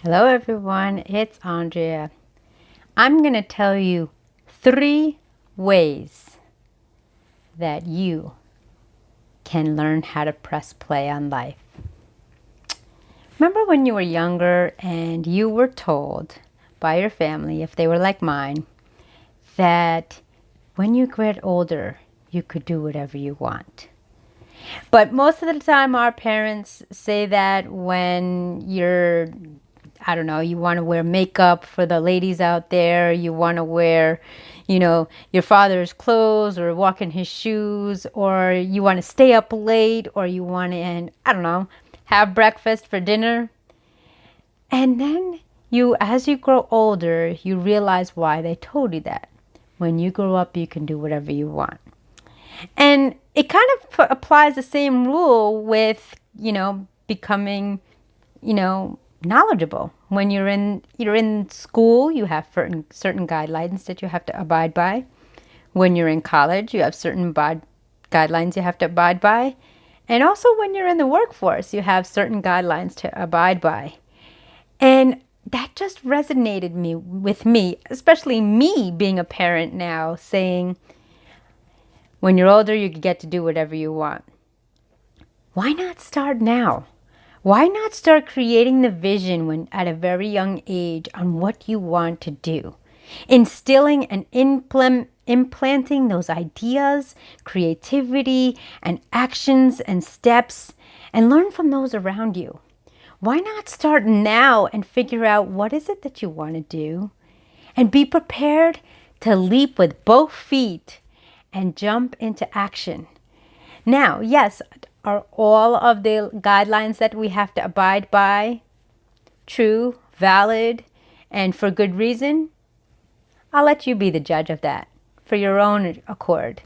Hello everyone, it's Andrea. I'm going to tell you 3 ways that you can learn how to press play on life. Remember when you were younger and you were told by your family, if they were like mine, that when you get older, you could do whatever you want. But most of the time our parents say that when you're I don't know, you want to wear makeup for the ladies out there. You want to wear, your father's clothes or walk in his shoes, or you want to stay up late, or you want to, and I don't know, have breakfast for dinner. And then as you grow older, you realize why they told you that. When you grow up, you can do whatever you want. And it kind of applies the same rule with, becoming, knowledgeable. When you're in school, you have certain guidelines that you have to abide by. When you're in college, you have certain guidelines you have to abide by. And also when you're in the workforce, you have certain guidelines to abide by. And that just resonated with me, especially me being a parent now, saying, when you're older, you get to do whatever you want. Why not start now? Why not start creating the vision at a very young age on what you want to do? Instilling and implanting those ideas, creativity, and actions and steps, and learn from those around you. Why not start now and figure out what is it that you want to do, and be prepared to leap with both feet and jump into action. Now, yes, are all of the guidelines that we have to abide by true, valid, and for good reason? I'll let you be the judge of that for your own accord.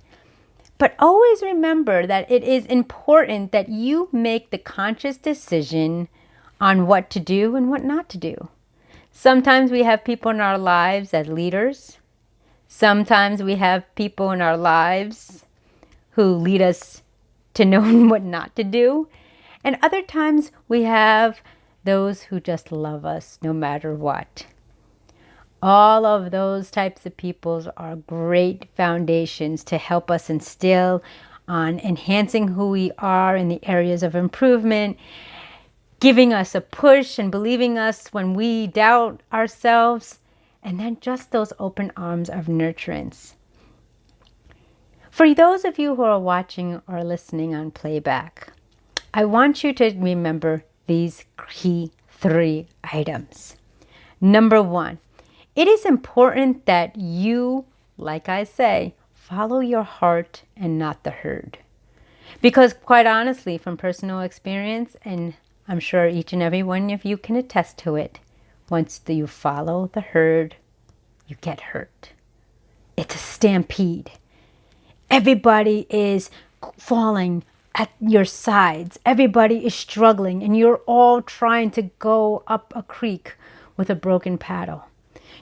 But always remember that it is important that you make the conscious decision on what to do and what not to do. Sometimes we have people in our lives as leaders. Sometimes we have people in our lives who lead us to know what not to do. And other times we have those who just love us no matter what. All of those types of peoples are great foundations to help us instill on enhancing who we are in the areas of improvement, giving us a push and believing us when we doubt ourselves, and then just those open arms of nurturance. For those of you who are watching or listening on playback, I want you to remember these key 3 items. Number 1, it is important that you, like I say, follow your heart and not the herd. Because quite honestly, from personal experience, and I'm sure each and every one of you can attest to it, once you follow the herd, you get hurt. It's a stampede. Everybody is falling at your sides. Everybody is struggling, and you're all trying to go up a creek with a broken paddle.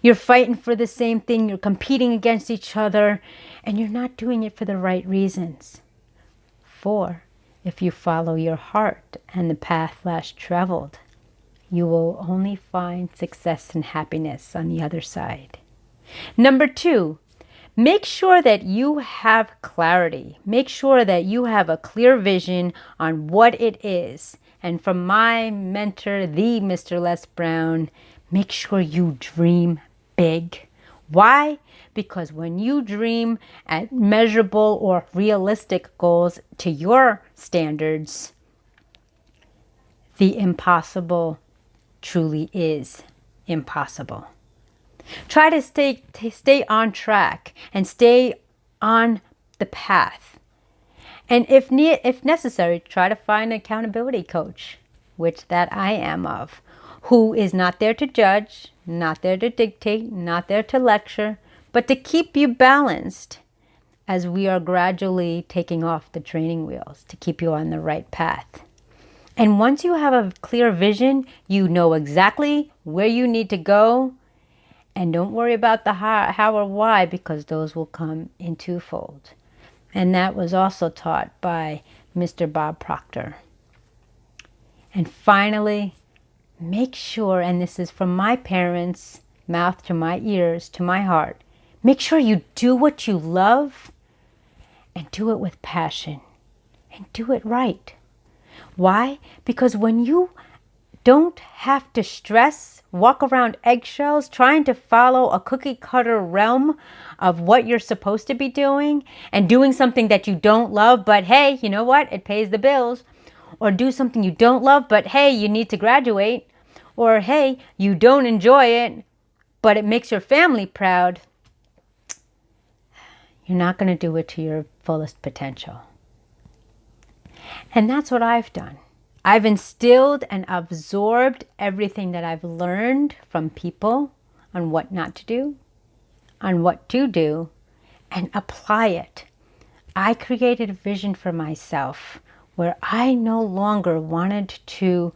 You're fighting for the same thing. You're competing against each other, and you're not doing it for the right reasons. 4, if you follow your heart and the path less traveled, you will only find success and happiness on the other side. Number 2, make sure that you have clarity. Make sure that you have a clear vision on what it is. And from my mentor, the Mr. Les Brown, make sure you dream big. Why? Because when you dream at measurable or realistic goals to your standards, the impossible truly is impossible. Try to stay on track and stay on the path. And if necessary, try to find an accountability coach, which that I am of, who is not there to judge, not there to dictate, not there to lecture, but to keep you balanced as we are gradually taking off the training wheels to keep you on the right path. And once you have a clear vision, you know exactly where you need to go. And don't worry about the how or why, because those will come in twofold. And that was also taught by Mr. Bob Proctor. And finally, make sure, and this is from my parents' mouth to my ears to my heart, make sure you do what you love and do it with passion and do it right. Why? Because when you don't have to stress, walk around eggshells, trying to follow a cookie cutter realm of what you're supposed to be doing and doing something that you don't love, but hey, you know what? It pays the bills. Or do something you don't love, but hey, you need to graduate. Or hey, you don't enjoy it, but it makes your family proud. You're not going to do it to your fullest potential. And that's what I've done. I've instilled and absorbed everything that I've learned from people on what not to do, on what to do, and apply it. I created a vision for myself where I no longer wanted to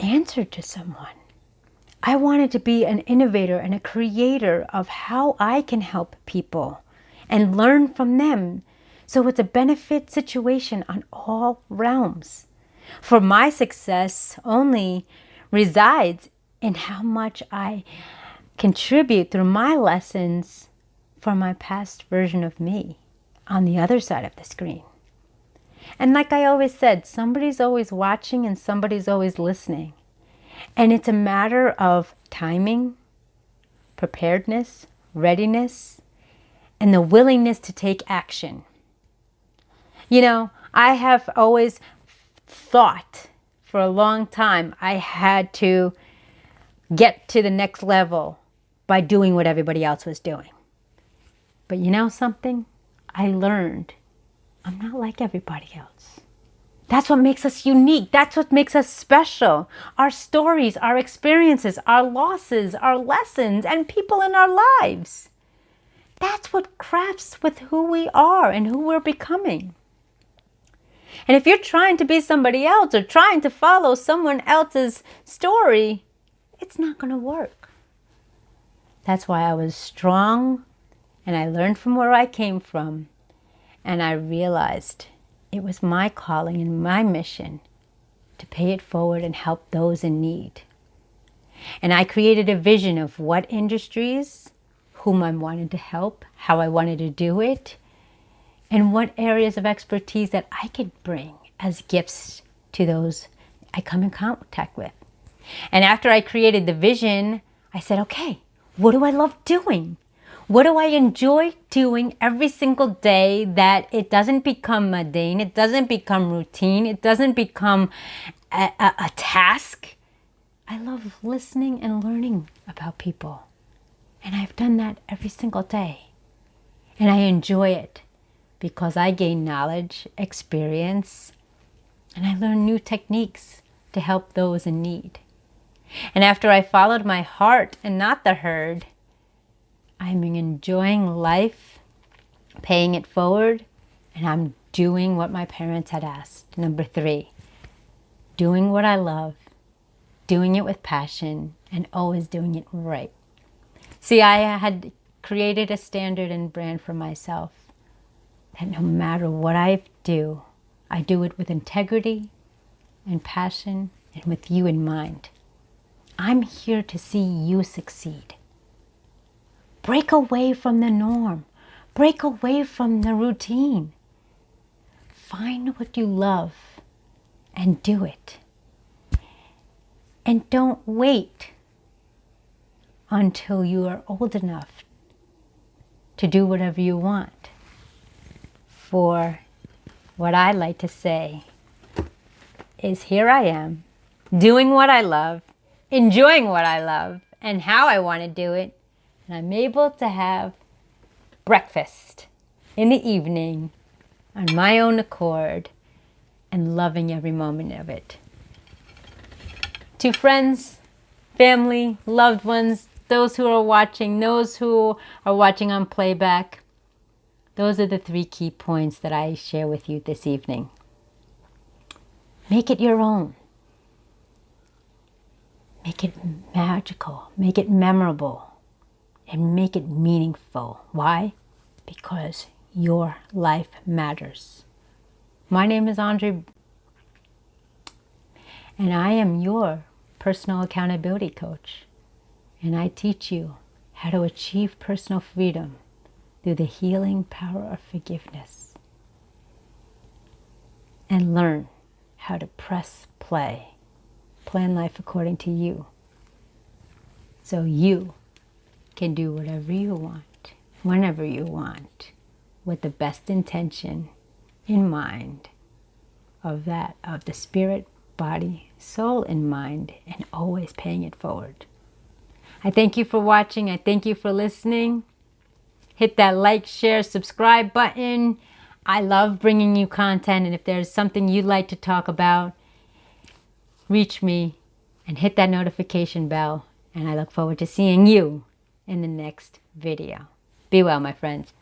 answer to someone. I wanted to be an innovator and a creator of how I can help people and learn from them. So it's a benefit situation on all realms. For my success only resides in how much I contribute through my lessons for my past version of me on the other side of the screen. And like I always said, somebody's always watching and somebody's always listening. And it's a matter of timing, preparedness, readiness, and the willingness to take action. You know, I have always thought for a long time I had to get to the next level by doing what everybody else was doing. But you know something? I learned I'm not like everybody else. That's what makes us unique. That's what makes us special. Our stories, our experiences, our losses, our lessons, and people in our lives. That's what crafts with who we are and who we're becoming. And if you're trying to be somebody else or trying to follow someone else's story, it's not going to work. That's why I was strong and I learned from where I came from. And I realized it was my calling and my mission to pay it forward and help those in need. And I created a vision of what industries, whom I wanted to help, how I wanted to do it, and what areas of expertise that I could bring as gifts to those I come in contact with. And after I created the vision, I said, okay, what do I love doing? What do I enjoy doing every single day that it doesn't become mundane, it doesn't become routine, it doesn't become a task? I love listening and learning about people. And I've done that every single day. And I enjoy it because I gain knowledge, experience, and I learn new techniques to help those in need. And after I followed my heart and not the herd, I'm enjoying life, paying it forward, and I'm doing what my parents had asked. Number 3, doing what I love, doing it with passion, and always doing it right. See, I had created a standard and brand for myself that no matter what I do it with integrity and passion and with you in mind. I'm here to see you succeed. Break away from the norm. Break away from the routine. Find what you love and do it. And don't wait until you are old enough to do whatever you want. For what I like to say is here I am, doing what I love, enjoying what I love, and how I want to do it. And I'm able to have breakfast in the evening on my own accord and loving every moment of it. To friends, family, loved ones, those who are watching on playback, those are the 3 key points that I share with you this evening. Make it your own. Make it magical. Make it memorable. And make it meaningful. Why? Because your life matters. My name is Andrea, And I am your personal accountability coach. And I teach you how to achieve personal freedom through the healing power of forgiveness. And learn how to press play. Plan life according to you. So you can do whatever you want, whenever you want, with the best intention in mind of the spirit, body, soul in mind, and always paying it forward. I thank you for watching. I thank you for listening. Hit that like, share, subscribe button. I love bringing you content, and if there's something you'd like to talk about, reach me and hit that notification bell. And I look forward to seeing you in the next video. Be well, my friends.